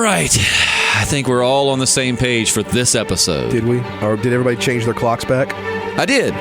right. I think we're all on the same page for this episode. Did we? Or did everybody change their clocks back? I did.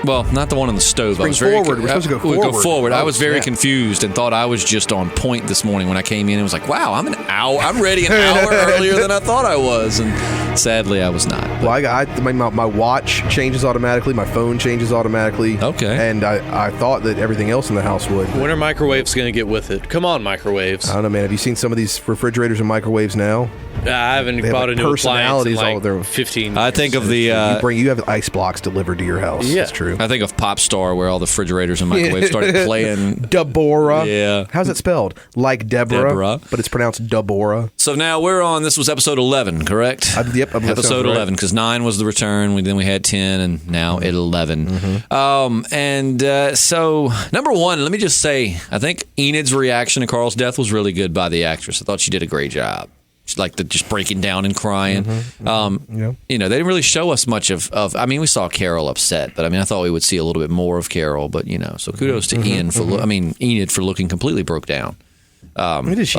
Well, not the one on the stove. We're supposed to go forward. I was very confused and thought I was just on point this morning when I came in. It was like, wow, I'm ready an hour earlier than I thought I was. And sadly, I was not. Well, my watch changes automatically. My phone changes automatically. Okay. And I thought that everything else in the house would. When are microwaves going to get with it? Come on, microwaves. I don't know, man. Have you seen some of these refrigerators and microwaves now? I haven't bought a new appliance in like 15 I think of the... you have ice blocks delivered to your house. Yeah. That's true. I think of Pop Star, where all the refrigerators and microwaves started playing. Deborah. Yeah. How's it spelled? Like Deborah. But it's pronounced Deborah. So now we're on, this was episode 11, correct? Yep. Episode 11, because 9 was the return. Then we had 10, and now 11. Mm-hmm. So, number one, let me just say, I think Enid's reaction to Carl's death was really good by the actress. I thought she did a great job. Like just breaking down and crying. Yeah. They didn't really show us much of. I mean, we saw Carol upset, but I thought we would see a little bit more of Carol. But so kudos to Enid for looking completely broke down. It's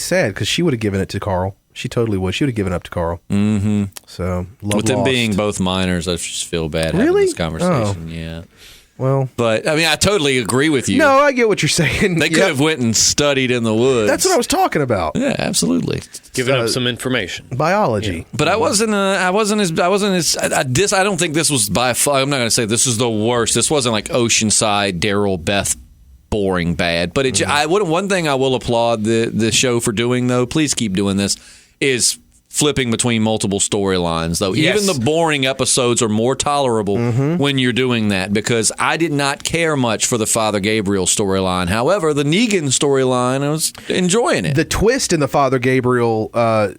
sad because she would have given it to Carl. She totally would. She would have given up to Carl. Mm-hmm. So with them being both minors, I just feel bad having this conversation. Yeah. Well, but I totally agree with you. No, I get what you're saying. They could have went and studied in the woods. That's what I was talking about. Yeah, absolutely. Giving up some information, biology. Yeah. But I don't think this was by far. I'm not going to say this is the worst. This wasn't like Oceanside, Daryl, Beth, boring bad. But one thing I will applaud the show for doing, though. Please keep doing this. Is flipping between multiple storylines, though. Yes. Even the boring episodes are more tolerable when you're doing that, because I did not care much for the Father Gabriel storyline. However, the Negan storyline, I was enjoying it. The twist in the Father Gabriel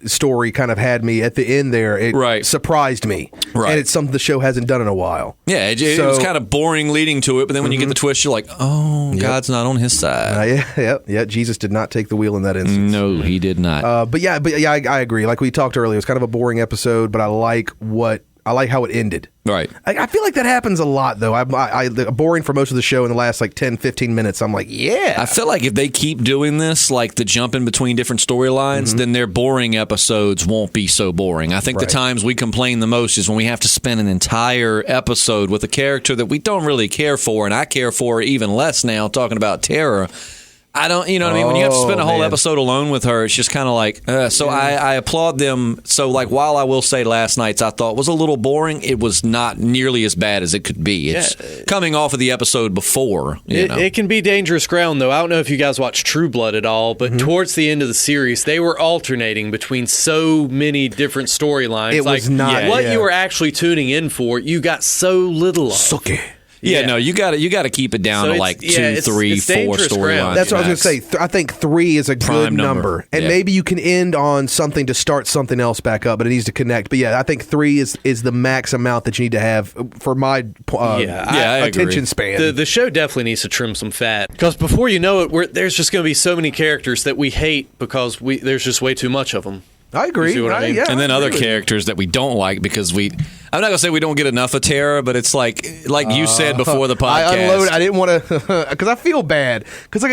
story kind of had me at the end there. It surprised me. Right. And it's something the show hasn't done in a while. Yeah, it was kind of boring leading to it, but then when you get the twist, you're like, oh, God's not on his side. Yeah, Jesus did not take the wheel in that instance. No, he did not. I agree. Like we talked earlier, it was kind of a boring episode, but I like how it ended. Right. I feel like that happens a lot, though. I boring for most of the show in the last 10, 15 minutes. I'm like, yeah. I feel like if they keep doing this, like the jumping between different storylines, then their boring episodes won't be so boring. I think the times we complain the most is when we have to spend an entire episode with a character that we don't really care for, and I care for even less now, talking about Tara. I don't, you know what I mean? When you have to spend a whole episode alone with her, it's just kind of like, I applaud them. So, like, while I will say last night's I thought was a little boring, it was not nearly as bad as it could be. It's coming off of the episode before. It can be dangerous ground, though. I don't know if you guys watch True Blood at all, but towards the end of the series, they were alternating between so many different storylines. It was not. What you were actually tuning in for, you got so little of. Suck it. Yeah, no, you got to keep it down to like 2, 3, 4 storylines. That's what I was going to say. I think 3 is a good number. And maybe you can end on something to start something else back up, but it needs to connect. But yeah, I think 3 is the max amount that you need to have for my attention span. The show definitely needs to trim some fat, because before you know it, there's just going to be so many characters that we hate because there's just way too much of them. I agree. You see what I mean? And then other characters that we don't like because I'm not going to say we don't get enough of Tara, but it's like you said before the podcast. I didn't want to, because I feel bad. Because I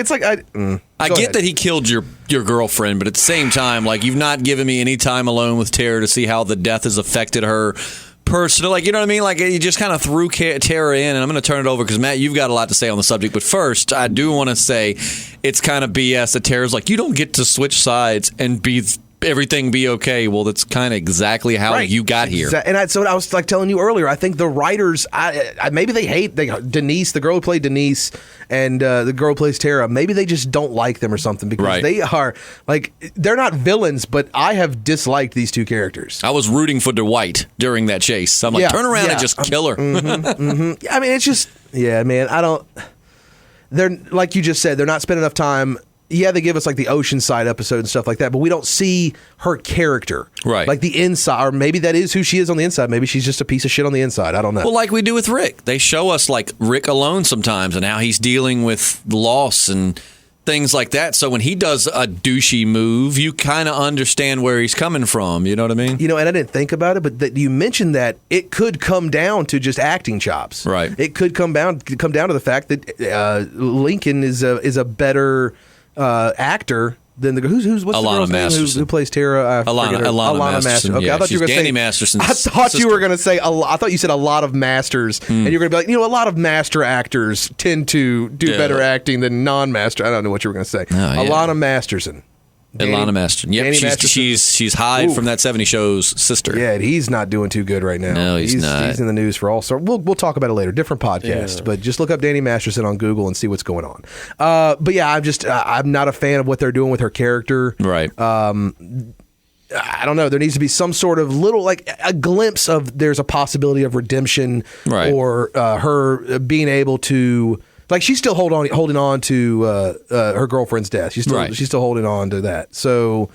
get that he killed your girlfriend, but at the same time, like, you've not given me any time alone with Tara to see how the death has affected her personally. Like, you know what I mean? Like, you just kind of threw Tara in, and I'm going to turn it over because, Matt, you've got a lot to say on the subject. But first, I do want to say it's kind of BS that Tara's like, you don't get to switch sides and everything be okay. Well, that's kind of exactly how you got here. And so I was like telling you earlier, I think the writers, maybe they hate Denise, the girl who played Denise, and the girl who plays Tara. Maybe they just don't like them or something, because they are like, they're not villains, but I have disliked these two characters. I was rooting for Dwight during that chase. I'm like, turn around and just kill her. I mean, it's just, man, they're, like you just said, they're not spending enough time. Yeah, they give us like the Oceanside episode and stuff like that, but we don't see her character. Right. Like the inside, or maybe that is who she is on the inside. Maybe she's just a piece of shit on the inside. I don't know. Well, like we do with Rick. They show us like Rick alone sometimes and how he's dealing with loss and things like that. So when he does a douchey move, you kind of understand where he's coming from. You know what I mean? And I didn't think about it, but you mentioned that it could come down to just acting chops. Right. It could come down to the fact that Lincoln is a better actor Then what's the girl's name who plays Tara? Alana Masterson. Okay, yeah, I thought you were going to say Danny Masterson's I thought sister. you were going to say. I thought you said a lot of masters, and you were going to be like, a lot of master actors tend to do better acting than non-master. I don't know what you were going to say. Alana Masterson. Alana Masterson. Yep, she's Hyde from That 70 Show's sister. Yeah, and he's not doing too good right now. No, he's not. He's in the news for all sorts. We'll talk about it later. Different podcast, but just look up Danny Masterson on Google and see what's going on. But yeah, I'm not a fan of what they're doing with her character. Right. I don't know. There needs to be some sort of little, like a glimpse of there's a possibility of redemption, or her being able to. Like, she's still holding on to her girlfriend's death. She's still holding on to that. So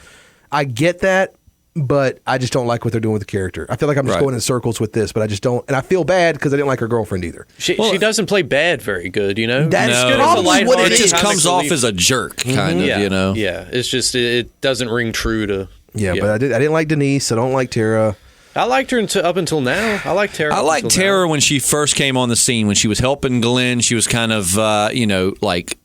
I get that, but I just don't like what they're doing with the character. I feel like I'm just going in circles with this, but I just don't. And I feel bad because I didn't like her girlfriend either. She doesn't play bad very good, That's probably what it is. It just comes off as a jerk, kind of, Yeah, it's just, it doesn't ring true to... Yeah, but I didn't like Denise. I don't like Tara. I liked her up until now. I like Tara. I liked Tara when she first came on the scene, when she was helping Glenn. She was kind of, like,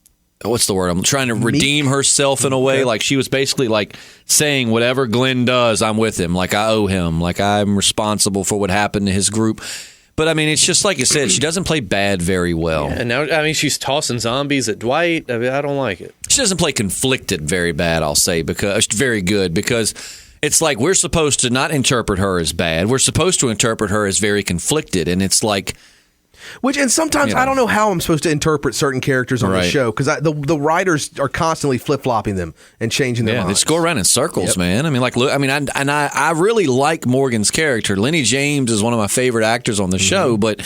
what's the word? I'm trying to redeem herself in a way. Like, she was basically like saying, whatever Glenn does, I'm with him. Like, I owe him. Like, I'm responsible for what happened to his group. But, I mean, it's just like you said, she doesn't play bad very well. Yeah, and now, I mean, she's tossing zombies at Dwight. I mean, I don't like it. She doesn't play conflicted very bad, I'll say, because very good, because it's like we're supposed to not interpret her as bad. We're supposed to interpret her as very conflicted, and it's like... And sometimes I don't know how I'm supposed to interpret certain characters on the show, because the writers are constantly flip-flopping them and changing their minds. They just go around in circles, man. I mean, I really like Morgan's character. Lenny James is one of my favorite actors on the show, but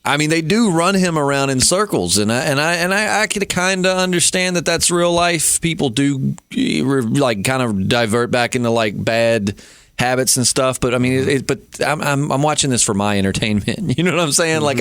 I mean, they do run him around in circles, and I can kind of understand that that's real life. People do like kind of divert back into like bad habits and stuff, but I mean, I'm watching this for my entertainment. You know what I'm saying? Like,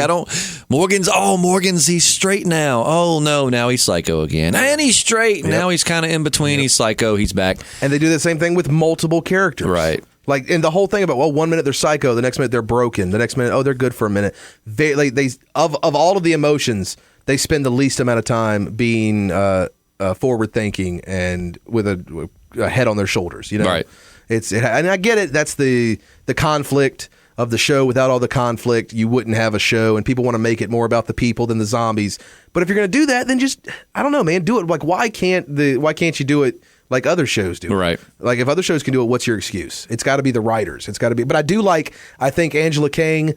Morgan's he's straight now. Oh no, now he's psycho again, and he's straight. Now he's kind of in between. He's psycho. He's back. And they do the same thing with multiple characters, right? Like, and the whole thing about, 1 minute they're psycho, the next minute they're broken, the next minute, they're good for a minute. They of all of the emotions, they spend the least amount of time being forward thinking and with a head on their shoulders. Right. And I get it. That's the conflict of the show. Without all the conflict, you wouldn't have a show, and people want to make it more about the people than the zombies. But if you're going to do that, then just, I don't know, man, do it. Like, why can't you do it like other shows do? Right. Like, if other shows can do it, what's your excuse? It's got to be the writers. It's got to be. But I think Angela Kang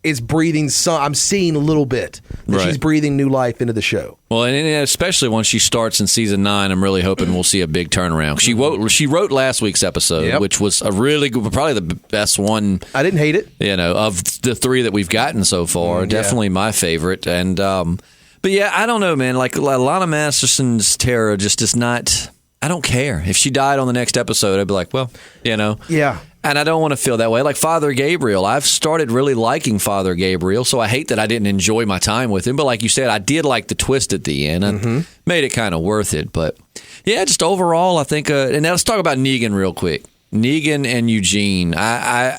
is breathing I'm seeing a little bit that she's breathing new life into the show. Well, and especially once she starts in season 9, I'm really hoping we'll see a big turnaround. She wrote last week's episode, which was a really good, probably the best one. I didn't hate it. Of the 3 that we've gotten so far. Definitely my favorite. And but yeah, I don't know, man. Like, Alana Masterson's Tara just is not. I don't care if she died on the next episode. I'd be like, well, yeah. And I don't want to feel that way. Like Father Gabriel, I've started really liking Father Gabriel, so I hate that I didn't enjoy my time with him. But like you said, I did like the twist at the end. And made it kind of worth it. But yeah, just overall, I think. And now let's talk about Negan real quick. Negan and Eugene. I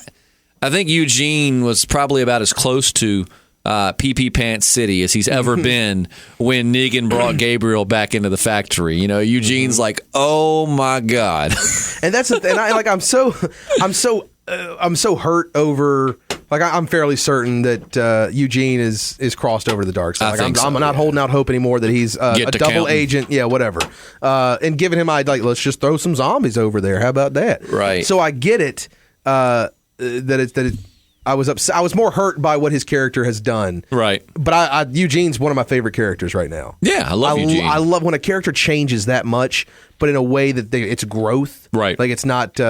think Eugene was probably about as close to PP Pants City as he's ever been when Negan brought Gabriel back into the factory. Eugene's like, oh my god, and that's the thing. I'm so hurt over. Like, I'm fairly certain that Eugene is crossed over to the dark side. Like, I'm not holding out hope ananymore that he's a double agent. Yeah, whatever. And giving him, let's just throw some zombies over there. How about that? Right. So I get it. I was upset. I was more hurt by what his character has done. Right. But Eugene's one of my favorite characters right now. Yeah, I love Eugene. I love when a character changes that much, but in a way that it's growth. Right. Like, it's not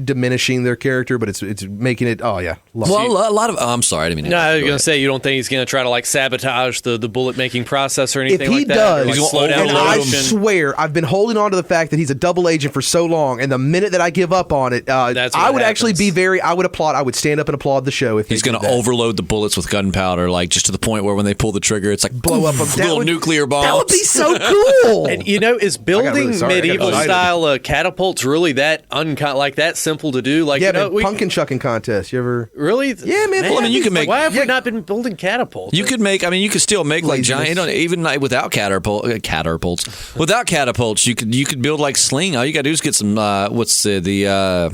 diminishing their character, but it's making it. Oh yeah. A lot of. I'm sorry, I didn't mean to. No, I was going to say, you don't think he's going to try to sabotage the bullet making process or anything like that? If he does, he's slow down and I swear, I've been holding on to the fact that he's a double agent for so long, and the minute that I give up on it, I would actually be I would applaud. I would stand up and applaud the show if he's going to overload the bullets with gunpowder, like just to the point where when they pull the trigger, it's like blow up a little nuclear bomb. That would be so cool. And is building medieval style catapults really that like that simple to do? Like, pumpkin chucking contest. You ever really? Yeah, man. Well, I mean, you can make. Why have we not been building catapults? You could make. I mean, you could still make like giant. Even like without catapults. Without catapults, you could build like sling. All you got to do is get some. What's the?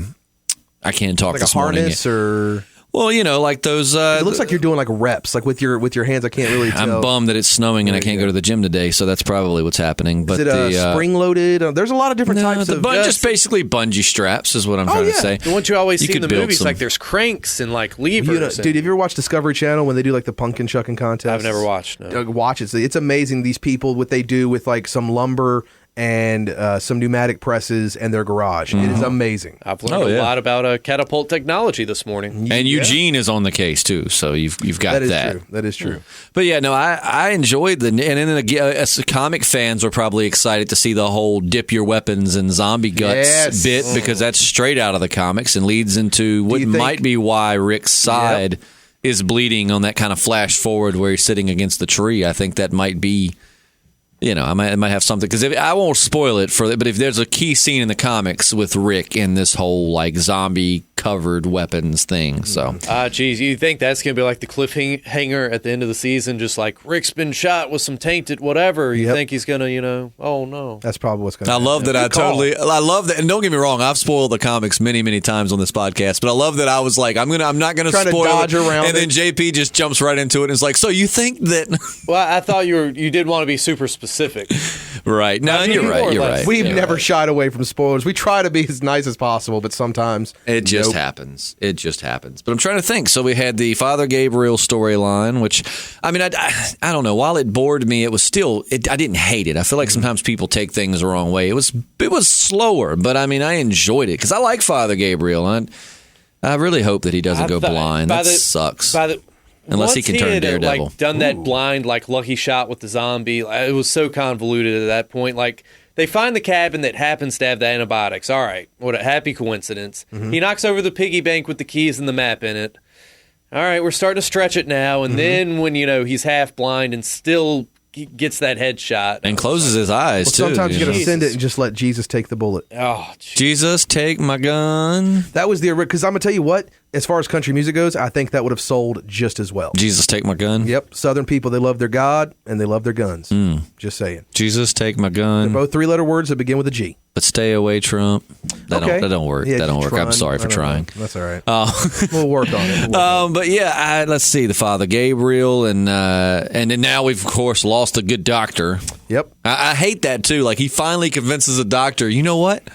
I can't talk like this a harness morning. Or. Well, like those. It looks like you're doing like reps, like with your hands. I can't really tell. I'm bummed that it's snowing and I can't go to the gym today, so that's probably what's happening. But is it spring loaded? There's a lot of different types of. Just basically bungee straps is what I'm trying to say. The ones you always see in the movies, like there's cranks and like levers. Dude, have you ever watched Discovery Channel when they do like the pumpkin chucking contest? I've never watched. No. Watch it. It's amazing. These people, what they do with like some lumber and some pneumatic presses and their garage. It is amazing. I've learned a lot about catapult technology this morning. And Eugene is on the case too, so you've got that. True. That is true. But yeah, no, I enjoyed and then as comic fans are probably excited to see the whole dip your weapons in zombie guts bit because that's straight out of the comics and leads into what might be why Rick's side is bleeding on that kind of flash forward where he's sitting against the tree. I think that might be. I might have something because I won't spoil it but if there's a key scene in the comics with Rick in this whole like zombie covered weapons thing, so geez, you think that's gonna be like the cliffhanger at the end of the season? Just like Rick's been shot with some tainted whatever. You think he's gonna, oh no, that's probably what's gonna. I love that. I love that, and don't get me wrong, I've spoiled the comics many times on this podcast, but I love that I was like, I'm not gonna spoil it, and then JP just jumps right into it and is like, so you think that? Well, I thought you did want to be super specific. Right. No, you're right. We've never shied away from spoilers. We try to be as nice as possible, but sometimes it just happens. It just happens. But I'm trying to think. So we had the Father Gabriel storyline, which, I mean, I don't know. While it bored me, it was still, I didn't hate it. I feel like sometimes people take things the wrong way. It was slower, but I mean, I enjoyed it because I like Father Gabriel. I really hope that he doesn't go blind. That sucks. Unless he can turn Daredevil. Like done that blind, like lucky shot with the zombie. It was so convoluted at that point. Like they find the cabin that happens to have the antibiotics. All right, what a happy coincidence. He knocks over the piggy bank with the keys and the map in it. All right, we're starting to stretch it now. And then when he's half blind and still gets that headshot and closes his eyes too. Sometimes you got to send it and just let Jesus take the bullet. Oh, Jesus, take my gun. That was because I'm gonna tell you what. As far as country music goes, I think that would have sold just as well. Jesus, take my gun. Yep, Southern people, they love their God and they love their guns. Just saying. Jesus, take my gun. They're both three-letter words that begin with a G. But stay away, Trump. That don't work. Yeah, that don't work. I'm sorry for trying. That's all right. We'll work on it. But yeah, let's see. The Father Gabriel, and then now we've of course lost a good doctor. Yep. I hate that too. Like he finally convinces a doctor. You know what?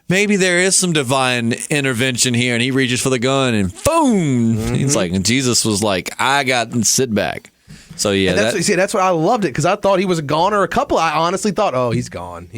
Maybe there is some divine intervention here, and he reaches for the gun, and boom! He's like, and Jesus was like, "I got and sit back." So yeah, that's why I loved it because I thought he was a goner. I honestly thought, oh, he's gone,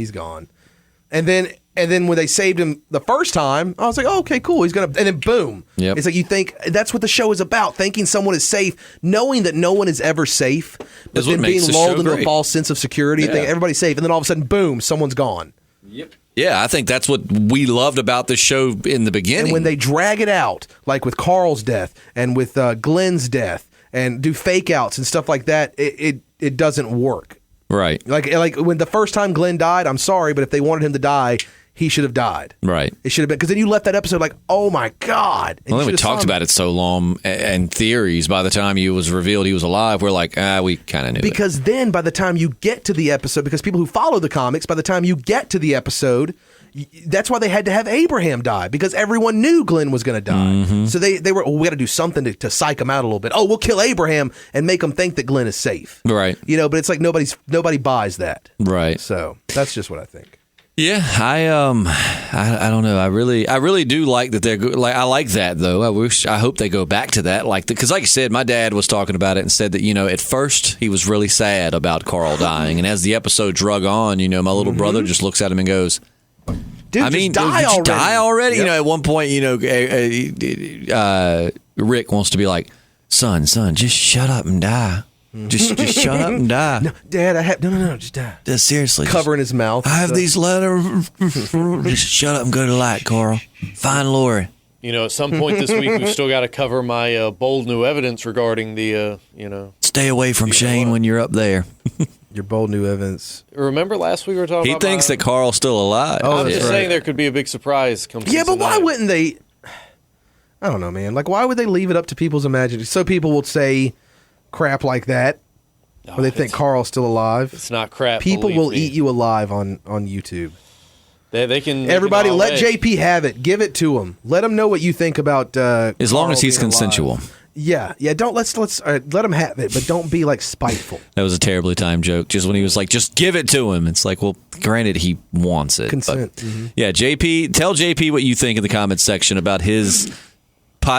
and then when they saved him the first time, I was like, oh, okay, cool, he's gonna, and then boom, it's like you think that's what the show is about, thinking someone is safe, knowing that no one is ever safe, but then being lulled into a false sense of security, thinking everybody's safe, and then all of a sudden, boom, someone's gone. Yep. Yeah, I think that's what we loved about this show in the beginning. And when they drag it out, like with Carl's death and with Glenn's death, and do fake outs and stuff like that, it doesn't work. Right. Like when the first time Glenn died, I'm sorry, but if they wanted him to die, he should have died. Right. It should have been, because then you left that episode like, oh my God. Well, then we talked about it so long, and theories, by the time it was revealed he was alive, we're like, we kind of knew because then by the time you get to the episode, because people who follow the comics, by the time you get to the episode, that's why they had to have Abraham die, because everyone knew Glenn was going to die. So they were, we got to do something to psych him out a little bit. Oh, we'll kill Abraham and make him think that Glenn is safe. Right. But it's like nobody buys that. Right. So that's just what I think. Yeah, I don't know. I really do like that they're like. I like that though. I hope they go back to that. Because like you said, my dad was talking about it and said that at first he was really sad about Carl dying, and as the episode drug on, my little brother just looks at him and goes, "Dude, did you die already?" Yep. At one point, Rick wants to be like, "Son, just shut up and die." Just shut up and die. No, Dad, no, just die. Seriously. Covering his mouth. I have these letters. Just shut up and go to light, Carl. Find Lori. At some point this week, we've still got to cover my bold new evidence regarding the, Stay away from Shane when you're up there. Your bold new evidence. Remember last week we were talking about... He thinks that Carl's still alive. I'm just saying there could be a big surprise come Yeah, but why wouldn't they... I don't know, man. Like, why would they leave it up to people's imagination? So people will say crap like that, or they think Carl's still alive. It's not crap. People will eat you alive on YouTube. They can. Everybody, let JP have it. Give it to him. Let him know what you think about. As long as he's consensual. Yeah. Don't let's let him have it, but don't be like spiteful. That was a terribly timed joke. Just when he was like, just give it to him. It's like, well, granted, he wants it. Consent. But, yeah, JP, tell JP what you think in the comments section about his.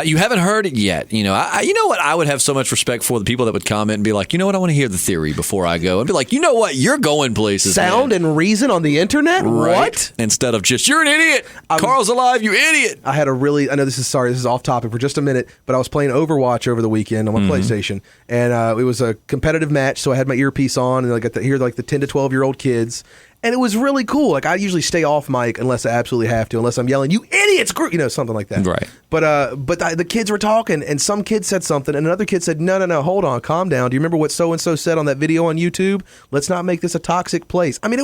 You haven't heard it yet. You know, you know what? I would have so much respect for the people that would comment and be like, you know what? I want to hear the theory before I go. And be like, you know what? You're going places. Sound and reason on the internet? Right. What? Instead of just, you're an idiot. Carl's alive, you idiot. I know this is off topic for just a minute, but I was playing Overwatch over the weekend on my PlayStation, and it was a competitive match, so I had my earpiece on, and I got to hear like the 10 to 12-year-old kids. And it was really cool. Like, I usually stay off mic unless I absolutely have to, unless I'm yelling, "You idiots!" Something like that. Right. But the kids were talking, and some kid said something, and another kid said, "No, hold on, calm down. Do you remember what so and so said on that video on YouTube? Let's not make this a toxic place." I mean,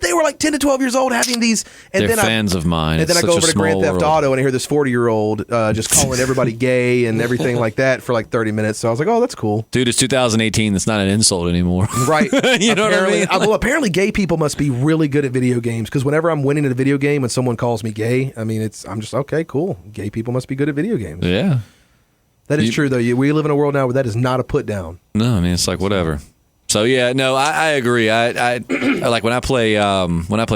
they were like 10 to 12 years old having these. And They're then fans of mine. And then I go over to Grand Theft Auto and I hear this 40-year-old just calling everybody gay and everything like that for like 30 minutes. So I was like, oh, that's cool. Dude, it's 2018. That's not an insult anymore. Right. You know what I mean? Well, apparently gay people must be really good at video games, because whenever I'm winning at a video game and someone calls me gay, I mean, I'm just, okay, cool. Gay people must be good at video games. Yeah. That is true, though. We live in a world now where that is not a put down. No, I mean, it's like whatever. So yeah, no, I agree. I like when I play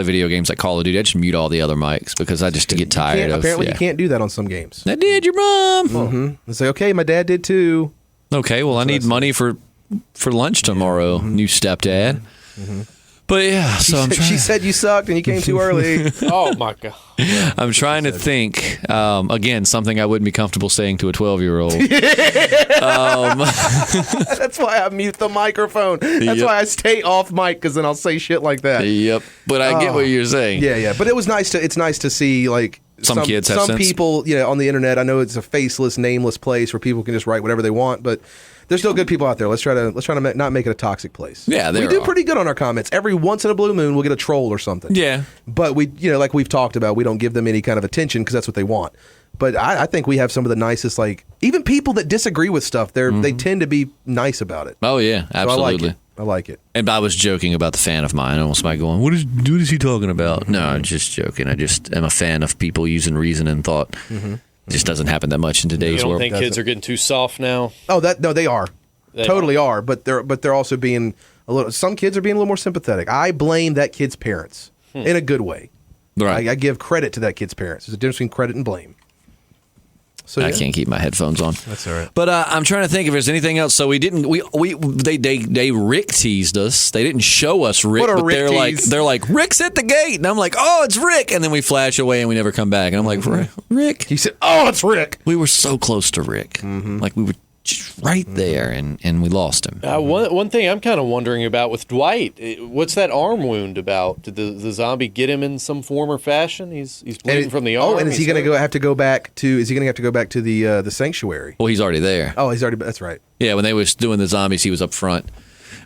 video games like Call of Duty, I just mute all the other mics because I just get tired of. Apparently, you can't do that on some games. I did, your mom. Mm-hmm. And say, okay, my dad did too. Okay, well, I need money for lunch tomorrow, new stepdad. But yeah, so she said you sucked and you came too early. Oh my god! I'm trying to think. Again, something I wouldn't be comfortable saying to a 12-year-old. That's why I mute the microphone. That's why I stay off mic, because then I'll say shit like that. Yep. But I get what you're saying. Yeah. But it was nice it's nice to see like some kids have sense. People, on the internet. I know it's a faceless, nameless place where people can just write whatever they want, but there's still good people out there. Let's try to not make it a toxic place. Yeah, we do pretty good on our comments. Every once in a blue moon, we'll get a troll or something. Yeah, but we, like we've talked about, we don't give them any kind of attention because that's what they want. But I think we have some of the nicest, like even people that disagree with stuff. They tend to be nice about it. Oh yeah, absolutely. So I like it. And I was joking about the fan of mine. Almost somebody going, "What is he talking about?" No, I'm just joking. I just am a fan of people using reason and thought. Just doesn't happen that much in today's world. You don't think kids are getting too soft now? Oh, no, they are. They totally are. But they're also being a little. Some kids are being a little more sympathetic. I blame that kid's parents in a good way. Right. I give credit to that kid's parents. There's a difference between credit and blame. So I can't keep my headphones on. That's all right. But I'm trying to think if there's anything else. So we didn't. They Rick teased us. They didn't show us Rick, but they're like Rick's at the gate, and I'm like, oh, it's Rick, and then we flash away and we never come back, and I'm like, Rick. He said, oh, it's Rick. We were so close to Rick, like we were just right there, and we lost him. One thing I'm kind of wondering about with Dwight, what's that arm wound about? Did the zombie get him in some form or fashion? He's bleeding from the arm. Oh, and is he going to have to go back to? Is he going to have to go back to the sanctuary? Well, he's already there. Oh, he's already. That's right. Yeah, when they was doing the zombies, he was up front.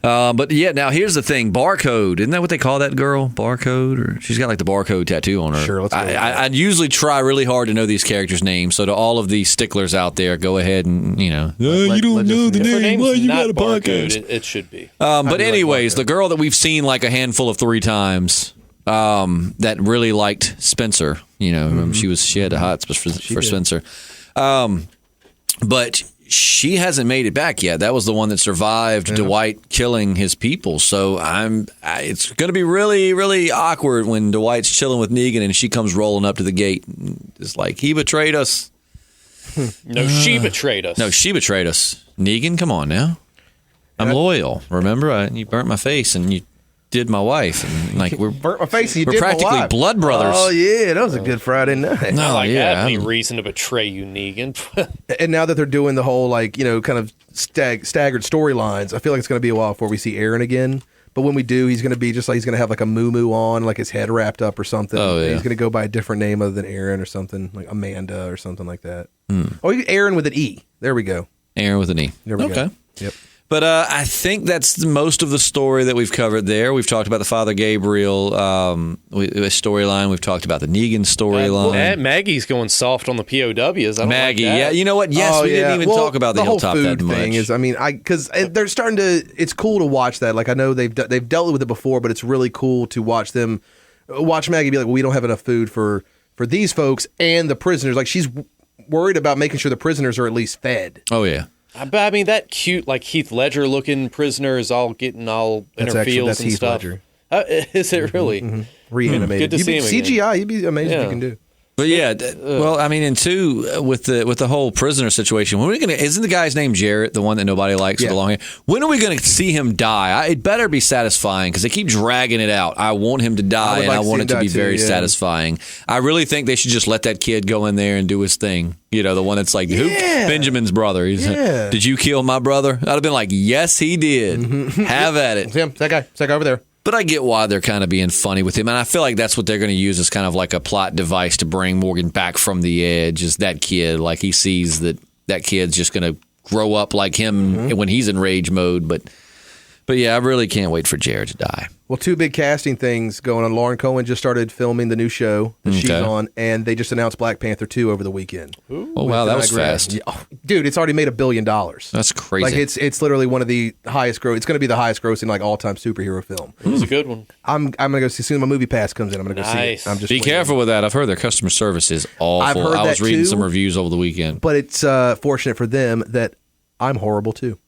But yeah, now here's the thing: Barcode. Isn't that what they call that girl? Barcode, or she's got like the barcode tattoo on her. Sure, let's go. I usually try really hard to know these characters' names. So to all of these sticklers out there, go ahead and you don't know the name. Well, you got a podcast. It should be. But anyways, the girl that we've seen like a handful of 3 times, that really liked Spencer. She had a hot for Spencer. But she hasn't made it back yet. That was the one that survived Dwight killing his people. So it's going to be really, really awkward when Dwight's chilling with Negan and she comes rolling up to the gate. It's like, he betrayed us. No, she betrayed us. No, she betrayed us. Negan, come on now. I'm loyal. Remember, you burnt my face and you did my wife, and like burnt my face. And you we're did practically my wife. Blood brothers. Oh yeah, that was a good Friday night. No, I have any reason to betray you, Negan. And now that they're doing the whole kind of staggered storylines, I feel like it's going to be a while before we see Aaron again. But when we do, he's going to be just like he's going to have like a moo on, like his head wrapped up or something. Oh, yeah. He's going to go by a different name other than Aaron or something, like Amanda or something like that. Oh, Aaron with an E. There we go. Aaron with an E. There we go. Okay. Yep. But I think that's most of the story that we've covered there. We've talked about the Father Gabriel storyline. We've talked about the Negan storyline. Maggie's going soft on the POWs. Maggie, yeah. You know what? Yes, we didn't even talk about the Hilltop whole that food much. thing is, because they're starting to. It's cool to watch that. Like I know they've dealt with it before, but it's really cool to watch Maggie be like, well, we don't have enough food for these folks and the prisoners. Like she's worried about making sure the prisoners are at least fed. Oh yeah. But I mean, that cute, like Heath Ledger looking prisoner is all getting all inner feels and Heath stuff. Ledger. Is it really? Mm-hmm. Reanimated. Good to see him again. CGI, you'd be amazed what you can do. But yeah, well, I mean, and two, with the whole prisoner situation, when are we gonna? Isn't the guy's name Jarrett, the one that nobody likes with the long hair? When are we going to see him die? It better be satisfying because they keep dragging it out. I want him to die, and I want it to be very satisfying. I really think they should just let that kid go in there and do his thing. You know, the one that's like, who? Benjamin's brother. Did you kill my brother? I'd have been like, yes, he did. Have at it. Him, that guy over there. But I get why they're kind of being funny with him, and I feel like that's what they're going to use as kind of like a plot device to bring Morgan back from the edge. Is that kid, like he sees that kid's just going to grow up like him when he's in rage mode. But yeah, I really can't wait for Jared to die. Well, two big casting things going on. Lauren Cohen just started filming the new show that she's on, and they just announced Black Panther 2 over the weekend. Oh, wow, that was fast. Yeah. Oh, dude, it's already made $1 billion. That's crazy. Like, it's literally one of the highest gross. It's going to be the highest grossing, like, all-time superhero film. It's a good one. I'm going to go see, as soon as my movie pass comes in, I'm going to go see it. I'm just Be careful with that. I've heard their customer service is awful. I've heard I was that reading too, some reviews over the weekend. But it's fortunate for them that I'm horrible, too.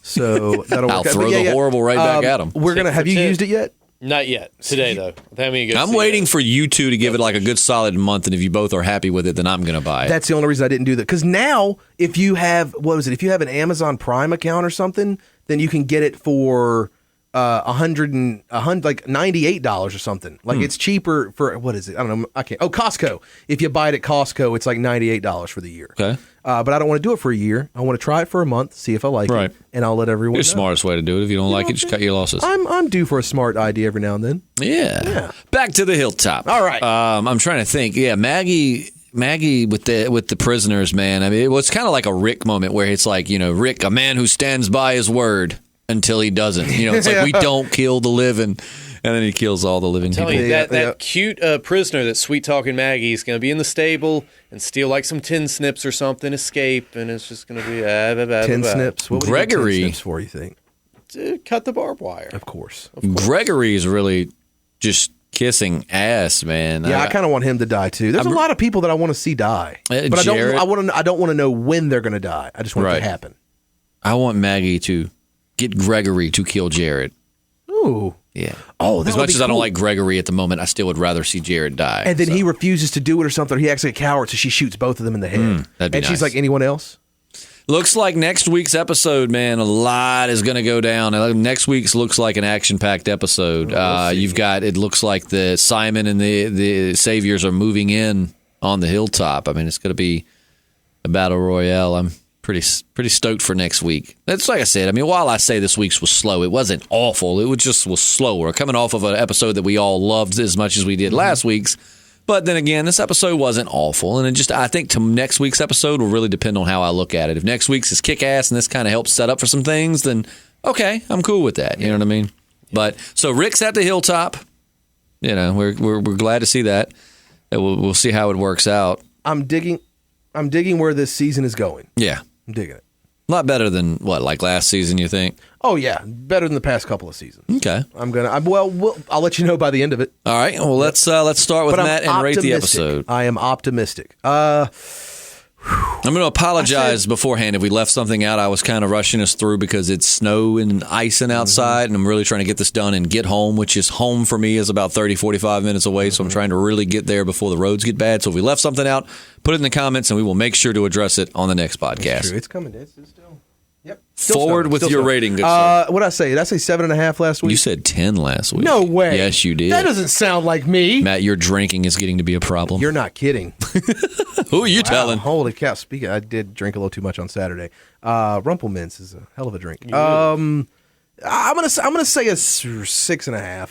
So that'll work I'll out. throw the horrible right back at them. We're going to, have you used it yet? Not yet. Today, though. I'm waiting for you two to give it like a good solid month, and if you both are happy with it, then I'm going to buy it. That's the only reason I didn't do that. Because now, if you have, if you have an Amazon Prime account or something, then you can get it for like $98 or something. Like it's cheaper for, what is it? I don't know. I can't. Oh, Costco. If you buy it at Costco, it's like $98 for the year. Okay. But I don't want to do it for a year. I want to try it for a month, see if I like it, and I'll let everyone know. It's the smartest way to do it. If you don't like it, just cut your losses. I'm due for a smart idea every now and then. Yeah. Back to the Hilltop. All right. I'm trying to think. Yeah, Maggie with the prisoners, man. I mean, it was kind of like a Rick moment where it's like, Rick, a man who stands by his word until he doesn't. It's like we don't kill the living. And then he kills all the living people. That cute prisoner that sweet-talking Maggie is going to be in the stable and steal like some tin snips or something, escape, and it's just going to be... tin snips? What would Gregory, you need tin snips for, you think? To cut the barbed wire. Of course. Gregory is really just kissing ass, man. Yeah, I kind of want him to die, too. There's a lot of people that I want to see die. But I don't want to know when they're going to die. I just want it to happen. I want Maggie to get Gregory to kill Jared. Ooh. Yeah. Oh, as much as I don't like Gregory at the moment, I still would rather see Jared die. And then he refuses to do it or something. Or he acts like a coward, so she shoots both of them in the head. That'd be and she's like, anyone else? Looks like next week's episode, man, a lot is going to go down. Next week's looks like an action-packed episode. It looks like the Simon and the Saviors are moving in on the hilltop. I mean, it's going to be a battle royale. I'm pretty stoked for next week. That's like I said. I mean, while I say this week's was slow, it wasn't awful. It was slower. Coming off of an episode that we all loved as much as we did last week's. But then again, this episode wasn't awful. And I think to next week's episode will really depend on how I look at it. If next week's is kick-ass and this kind of helps set up for some things, then okay, I'm cool with that. You know what I mean? But so Rick's at the hilltop. We're glad to see that. We'll see how it works out. I'm digging where this season is going. Yeah. I'm digging it. A lot better than like last season, you think? Oh yeah, better than the past couple of seasons. Okay. I'll let you know by the end of it. All right. Well, let's start with Matt and rate the episode. I am optimistic. I'm going to apologize beforehand if we left something out. I was kind of rushing us through because it's snow and icing outside, and I'm really trying to get this done and get home, which is home for me is about 30, 45 minutes away, so I'm trying to really get there before the roads get bad. So if we left something out, put it in the comments, and we will make sure to address it on the next podcast. It's coming. It's still... Yep. Forward with your rating, good sir. What did I say? Did I say 7.5 last week? You said 10 last week. No way. Yes, you did. That doesn't sound like me. Matt, your drinking is getting to be a problem. You're not kidding. Who are you telling? Holy cow. Speaking, I did drink a little too much on Saturday. Rumpelminz is a hell of a drink. I'm gonna say a 6.5.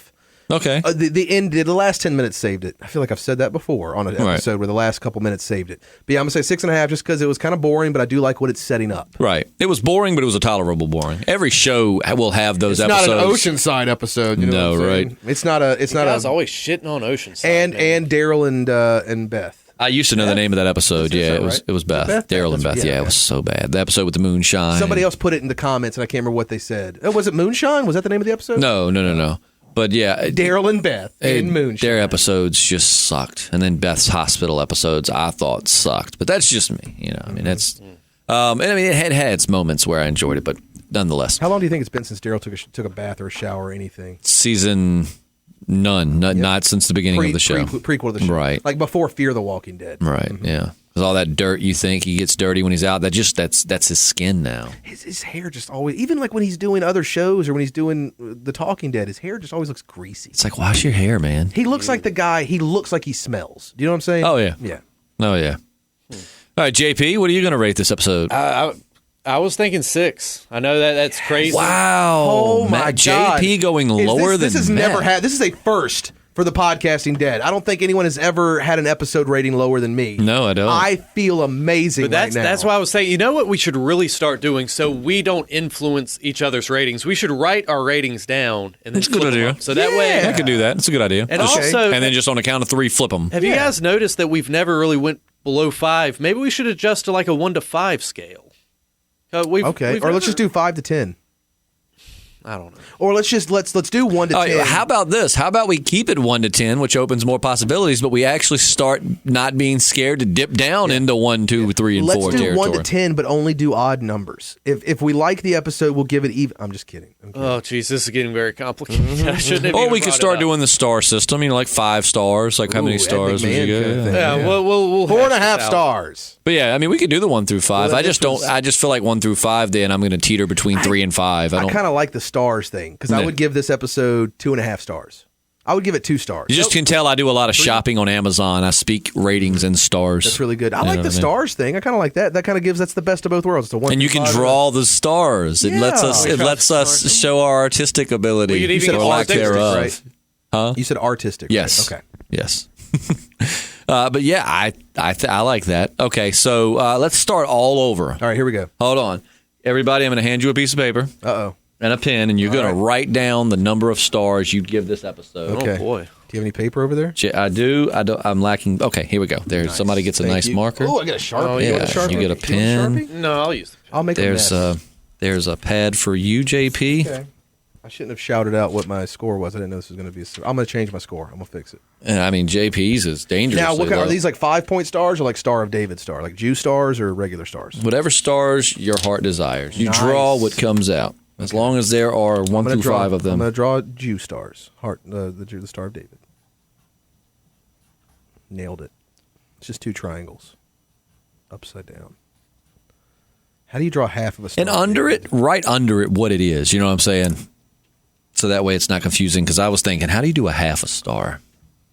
Okay. The end, the last 10 minutes saved it. I feel like I've said that before on an episode where the last couple minutes saved it. But yeah, I'm going to say 6.5 just because it was kind of boring, but I do like what it's setting up. Right. It was boring, but it was a tolerable boring. Every show will have those episodes. It's not an Oceanside episode. You know what I'm saying? Right. It's not a. It's not. Guys always shitting on Oceanside. And Daryl and Beth. I used to know the name of that episode. Yeah, it was Beth. Daryl and Beth. Yeah, it was so bad. The episode with the moonshine. Somebody else put it in the comments, and I can't remember what they said. Oh, was it Moonshine? Was that the name of the episode? No. But yeah, Daryl and Beth in Moonshine. Their episodes just sucked, and then Beth's hospital episodes I thought sucked. But that's just me. I mean, that's. It had its moments where I enjoyed it, but nonetheless. How long do you think it's been since Daryl took a bath or a shower or anything? Season. None. Not since the beginning of the show. Prequel of the show. Right. Like before Fear the Walking Dead. Right, yeah. Because all that dirt you think he gets dirty when he's out, that's his skin now. His hair just always, even like when he's doing other shows or when he's doing The Talking Dead, his hair just always looks greasy. It's like, wash your hair, man. He looks like the guy, he looks like he smells. Do you know what I'm saying? Oh, yeah. Yeah. Oh, yeah. All right, JP, what are you going to rate this episode? I was thinking 6. I know that's crazy. Wow. Oh, my God. JP going lower than This has Matt. never had, this is a first for the Podcasting Dead. I don't think anyone has ever had an episode rating lower than me. No, I don't. I feel amazing But that's right now. that's why I was saying, you know what we should really start doing so we don't influence each other's ratings? We should write our ratings down and then That's a good flip them idea. up. So that way... I could do that. It's a good idea. And Okay. also... And then just on a count of 3, flip them. Have you guys noticed that we've never really went below 5? Maybe we should adjust to like a 1 to 5 scale. We've let's just do 5 to 10. I don't know. Or let's do 1 to 10. How about this? How about we keep it 1 to 10, which opens more possibilities, but we actually start not being scared to dip down into 1, 2, 3, and 4 Let's do territory. 1 to 10, but only do odd numbers. If we like the episode, we'll give it even. I'm just kidding. Oh, geez, this is getting very complicated. I shouldn't have Or even we could brought start it up. doing the star system, like 5 stars. Like how many Ooh, stars would you Ed McMahon get? kind of thing. Yeah, we'll 4.5 hash this out. stars. But yeah, I mean, we could do the 1 through 5. Well, I just feel like 1 through 5. Then I'm going to teeter between 3 and 5. I kind of like the stars thing because I would give this episode 2.5 stars. I would give it 2 stars. You just can tell I do a lot of shopping on Amazon. I speak ratings and stars. That's really good. I You like know the what I mean? stars thing. I kind of like that. That kind of gives that's the best of both worlds. It's a 1 And you through can 5. draw the stars. It Yeah. lets us. It lets us show our artistic ability Well, you'd even or get lack artistic, thereof. right? Huh? You said artistic. Yes. Right? Okay. Yes. But yeah, I like that. Okay, so let's start all over. All right. Here we go. Hold on, everybody. I'm going to hand you a piece of paper Uh-oh. and a pen, and you're going to write down the number of stars you'd give this episode. Okay. Oh, boy. Do you have any paper over there? I do. I don't. I'm lacking. Okay, here we go. There, somebody gets a Thank nice you. marker. Oh, I got a Sharpie. Oh, You yeah. want a Sharpie? You get a want pen. Sharpie? No, I'll use it. I'll make There's a pad for you, JP. Okay. I shouldn't have shouted out what my score was. I didn't know this was going to be. I'm going to change my score. I'm going to fix it. And I mean, JP's is dangerous. Now, what kind, are these like 5-point stars or like Star of David star? Like Jew stars or regular stars? Whatever stars your heart desires. You Nice. draw what comes out. As long as there are 1 through 5 of I'm them. going to draw Jew stars. The Star of David. Nailed it. It's just 2 triangles. Upside down. How do you draw half of a star? And under it, right under it, what it is. You know what I'm saying? So that way it's not confusing. Because I was thinking, how do you do a half a star?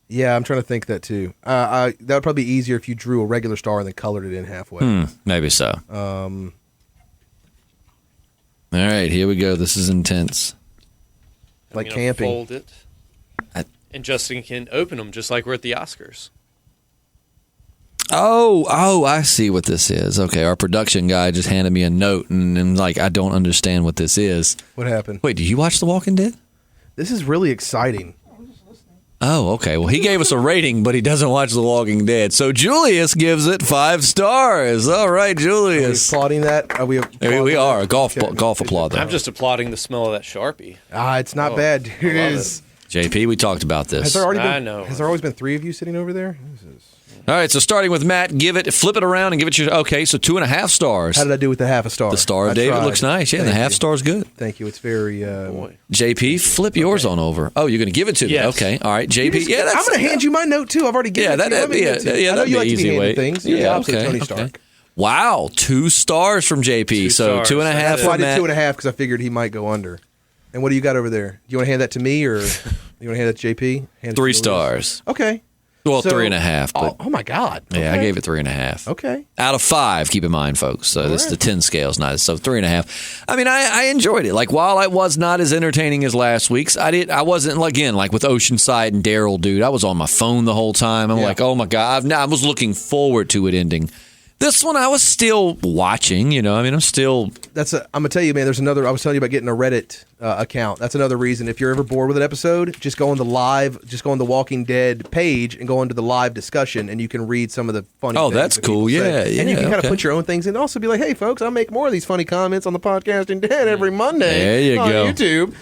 Yeah, I'm trying to think that too. That would probably be easier if you drew a regular star and then colored it in halfway. Maybe so. All right, here we go. This is intense. Like You know, camping. Fold it. And Justin can open them just like we're at the Oscars. Oh, I see what this is. Okay, our production guy just handed me a note, and like, I don't understand what this is. What happened? Wait, did you watch The Walking Dead? This is really exciting. Oh, okay. Well, he gave us a rating, but he doesn't watch The Walking Dead. So Julius gives it 5 stars. All right, Are we Julius. applauding that? Are we? We are. A golf Okay. applaud there. I'm just applauding the smell of that Sharpie. It's not bad. It love is. JP, we talked about Has this. there already been? I know. Has there always been 3 of you sitting over there? All right, so starting with Matt, flip it around and give it your, okay, so 2.5 stars. How did I do with the half a star? The Star of I David tried. looks nice. Yeah, and the Thank half you. star's good. Thank you. It's very. Boy. JP, flip yours on over. Oh, you're going to give it to me. Yes. Okay. All right, JP. Yeah, that's I'm going to hand you my note too. I've already given it to you. Let me give it to you. I know that'd you be like to be easy handed way. things. You're the opposite of Tony okay. Stark. Wow, 2 stars from JP. 2 So stars. 2.5 That's So I from did Matt. 2.5 because I figured he might go under. And what do you got over there? Do you want to hand that to me or you want to hand that to JP? Hand it to 3 Julius? stars. Okay. Well, 3.5. But oh my God. Okay. Yeah, I gave it 3.5. Okay. Out of 5, keep in mind, folks. So this is the 10 scale, is not so 3.5. I mean, I enjoyed it. Like, while I was not as entertaining as last week's, I wasn't, again, like with Oceanside and Daryl, dude. I was on my phone the whole time. I'm like, oh my God. I was looking forward to it ending. This one, I was still watching, you know. I mean, I'm still... I'm going to tell you, man, there's another... I was telling you about getting a Reddit account. That's another reason. If you're ever bored with an episode, just go on the Walking Dead page and go into the live discussion, and you can read some of the funny things. Oh, that's cool. Yeah. And you can kind of put your own things in. And also be like, hey, folks, I'll make more of these funny comments on the Podcasting Dead every Monday on YouTube.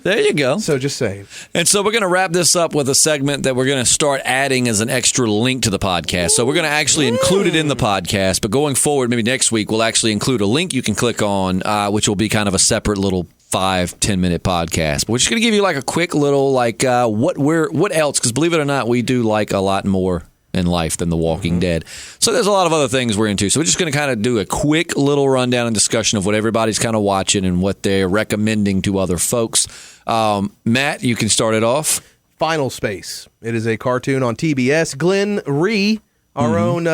There you go. So just saying. And so we're going to wrap this up with a segment that we're going to start adding as an extra link to the podcast. So we're going to actually include it in the podcast, but going forward, maybe next week, we'll actually include a link you can click on, which will be kind of a separate little 5-10 minute podcast. But we're just going to give you like a quick little what else, because believe it or not, we do like a lot more in life than The Walking Dead. So there's a lot of other things we're into. So we're just going to kind of do a quick little rundown and discussion of what everybody's kind of watching and what they're recommending to other folks. Matt, you can start it off. Final Space. It is a cartoon on TBS. Glenn Rhee, our own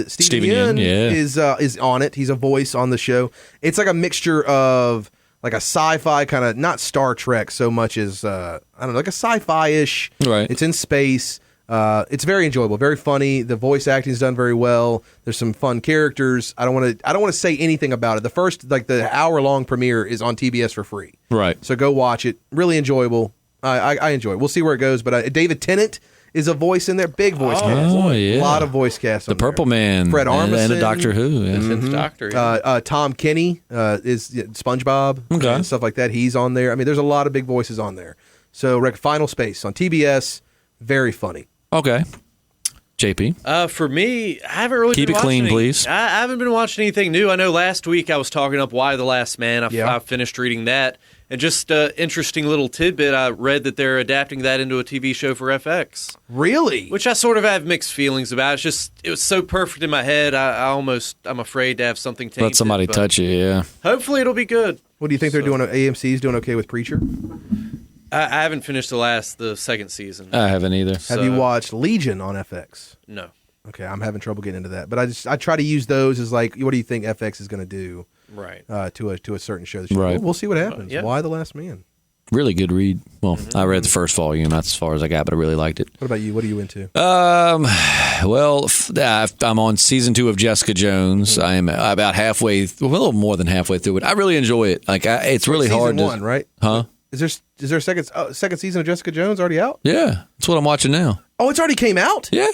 Steven Yeun, is on it. He's a voice on the show. It's like a mixture of like a sci-fi kind of, not Star Trek so much as, I don't know, like a sci-fi-ish. Right. It's in space. It's very enjoyable, very funny. The voice acting is done very well. There's some fun characters. I don't want to say anything about it. The first, the hour-long premiere is on TBS for free. Right. So go watch it. Really enjoyable. I enjoy it. We'll see where it goes. But David Tennant is a voice in there. Big voice cast. Oh, yeah. A lot of voice cast. The Purple Man. Fred Armisen. And a Doctor Who. Yeah. Doctor. Yeah. Tom Kenny is SpongeBob. Okay. And stuff like that. He's on there. I mean, there's a lot of big voices on there. So Final Space on TBS. Very funny. Okay. JP? For me, I haven't really Keep been it clean, watching please. I haven't been watching anything new. I know last week I was talking up Why the Last Man. I finished reading that. And just an interesting little tidbit, I read that they're adapting that into a TV show for FX. Really? Which I sort of have mixed feelings about. It was so perfect in my head, I'm afraid to have something tainted. Let somebody touch it, yeah. Hopefully it'll be good. What do you think they're doing? AMC's doing okay with Preacher? I haven't finished the second season. I haven't either. Have you watched Legion on FX? No. Okay, I'm having trouble getting into that, but I try to use those as like, what do you think FX is going to do? Right. To a certain show. Right. We'll see what happens. Yeah. Why the Last Man? Really good read. Well, I read the first volume. That's as far as I got, but I really liked it. What about you? What are you into? Well, I'm on season 2 of Jessica Jones. I am about halfway, a little more than halfway through it. I really enjoy it. It's really hard. Season 1, right? Huh? Is there a second season of Jessica Jones already out? Yeah, that's what I'm watching now. Oh, it's already came out? Yeah.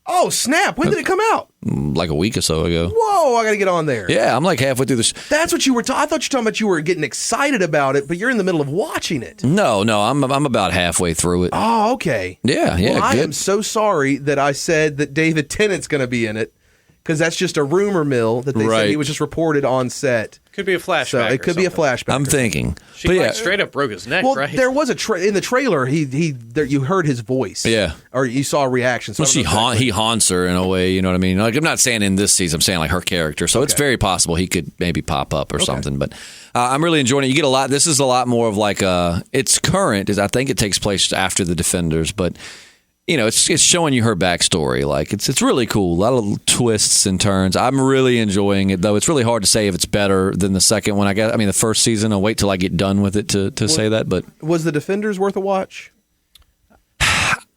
Oh, snap. When did it come out? Like a week or so ago. Whoa, I got to get on there. Yeah, I'm like halfway through this. That's what you were I thought you were talking about you were getting excited about it, but you're in the middle of watching it. No, I'm about halfway through it. Oh, okay. Yeah, well, I am so sorry that I said that David Tennant's going to be in it, because that's just a rumor mill that they said he was just reported on set. Could be a flashback. So it could be a flashback. I'm thinking. She straight up broke his neck, well, right? There was in the trailer. You heard his voice. Yeah, or you saw a reaction. So well, he haunts her in a way. You know what I mean? Like, I'm not saying in this season. I'm saying like her character. So it's very possible he could maybe pop up or something. But I'm really enjoying it. You get a lot. This is a lot more of like it's current. I think it takes place after the Defenders, but. You know, it's showing you her backstory. Like, it's really cool. A lot of twists and turns. I'm really enjoying it, though. It's really hard to say if it's better than the second one. I mean, the first season. I'll wait till I get done with it to say that. But was the Defenders worth a watch?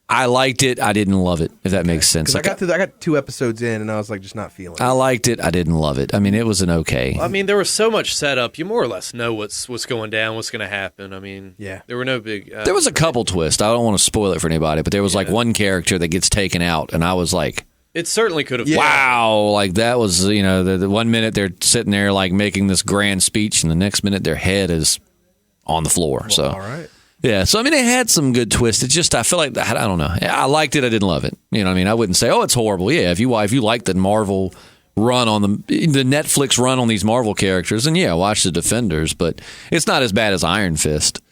I liked it. I didn't love it, if that makes sense. Like, I got 2 episodes in, and I was like, just not feeling it. I liked it. I didn't love it. I mean, it was an okay. I mean, there was so much setup. You more or less know what's going down, what's going to happen. I mean, there were no big... there was a couple twists. I don't want to spoil it for anybody, but there was like one character that gets taken out, and I was like... It certainly could have... Wow! Like, that was, the 1 minute they're sitting there, like, making this grand speech, and the next minute their head is on the floor. Well, so all right. Yeah, so I mean, it had some good twists. It's just I feel like I don't know. I liked it. I didn't love it. You know what I mean? I wouldn't say, oh, it's horrible. Yeah, if you like the Marvel run on the Netflix run on these Marvel characters, then watch the Defenders. But it's not as bad as Iron Fist,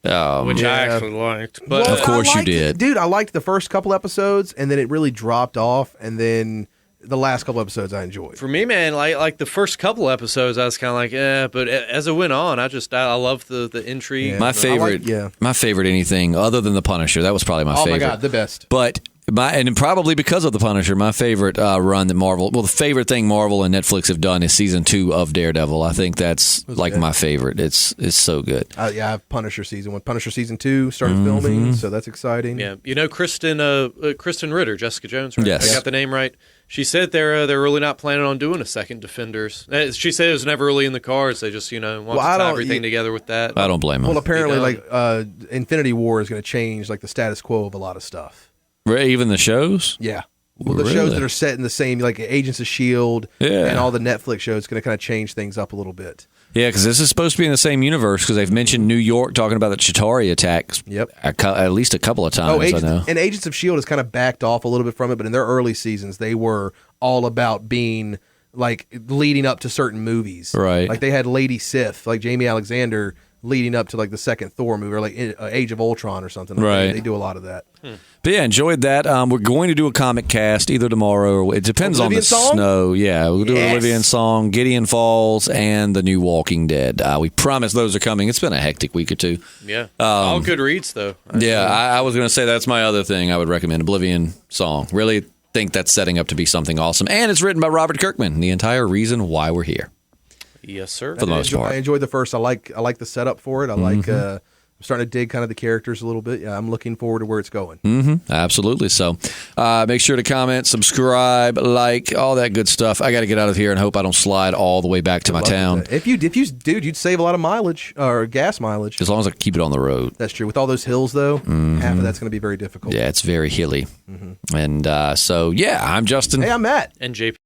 which I actually liked. But of course you did, dude. I liked the first couple episodes, and then it really dropped off, and then. The last couple episodes I enjoyed. For me, man, like the first couple episodes, I was kind of like, but as it went on, I loved the intrigue. Yeah. My favorite anything other than the Punisher. That was probably my favorite. Oh my god, the best. But And probably because of The Punisher, my favorite run that the favorite thing Marvel and Netflix have done is season 2 of Daredevil. I think that's my favorite. It's so good. I have Punisher season 1. Punisher season 2 started filming, so that's exciting. Yeah, Kristen Ritter, Jessica Jones, right? Yes. I got the name right. She said they're really not planning on doing a second Defenders. She said it was never really in the cards. They just want to tie everything together with that. I don't blame them. Well, apparently, Infinity War is going to change the status quo of a lot of stuff. Even the shows? Yeah. Well, the shows that are set in the same, like Agents of S.H.I.E.L.D. and all the Netflix shows, going to kind of change things up a little bit. Yeah, because this is supposed to be in the same universe because they've mentioned New York talking about the Chitauri attacks at least a couple of times, I know. And Agents of S.H.I.E.L.D. has kind of backed off a little bit from it, but in their early seasons, they were all about being, leading up to certain movies. Right. Like, they had Lady Sif, Jamie Alexander, leading up to, the second Thor movie, or, Age of Ultron or something. Right. They do a lot of that. But yeah, enjoyed that. We're going to do a comic cast either tomorrow or it depends on the snow. Yeah, we'll do Olivia and Song, Gideon Falls, and the new Walking Dead. We promise those are coming. It's been a hectic week or two. Yeah, all good reads though. I was going to say that's my other thing I would recommend, Oblivion Song. Really think that's setting up to be something awesome. And it's written by Robert Kirkman, the entire reason why we're here. Yes, sir. For the most part. I enjoyed the first. I like the setup for it. I like... I'm starting to dig kind of the characters a little bit. Yeah, I'm looking forward to where it's going. Absolutely. So make sure to comment, subscribe, all that good stuff. I got to get out of here and hope I don't slide all the way back to my town. If you dude, you'd save a lot of mileage or gas mileage. As long as I keep it on the road. That's true. With all those hills, though, half of that's going to be very difficult. Yeah, it's very hilly. And so, I'm Justin. Hey, I'm Matt. And JP.